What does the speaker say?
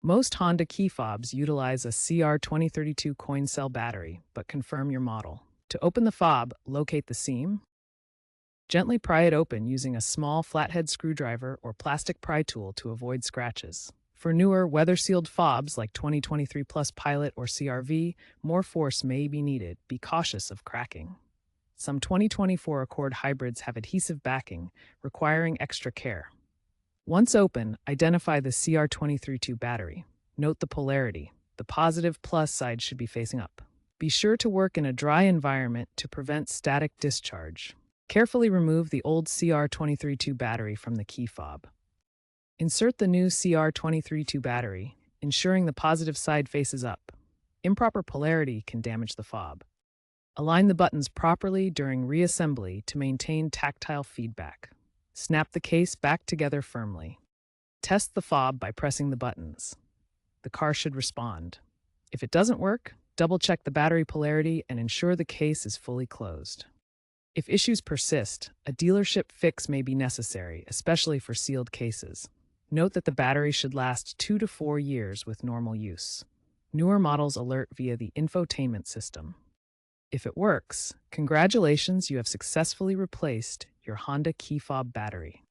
Most Honda key fobs utilize a CR2032 coin cell battery, but confirm your model. To open the fob, locate the seam. Gently pry it open using a small flathead screwdriver or plastic pry tool to avoid scratches. For newer, weather-sealed fobs like 2023 Plus Pilot or CRV, more force may be needed. Be cautious of cracking. Some 2024 Accord hybrids have adhesive backing, requiring extra care. Once open, identify the CR2032 battery. Note the polarity. The positive plus side should be facing up. Be sure to work in a dry environment to prevent static discharge. Carefully remove the old CR2032 battery from the key fob. Insert the new CR2032 battery, ensuring the positive side faces up. Improper polarity can damage the fob. Align the buttons properly during reassembly to maintain tactile feedback. Snap the case back together firmly. Test the fob by pressing the buttons. The car should respond. If it doesn't work, double-check the battery polarity and ensure the case is fully closed. If issues persist, a dealership fix may be necessary, especially for sealed cases. Note that the battery should last 2 to 4 years with normal use. Newer models alert via the infotainment system. If it works, congratulations, you have successfully replaced your Honda key fob battery.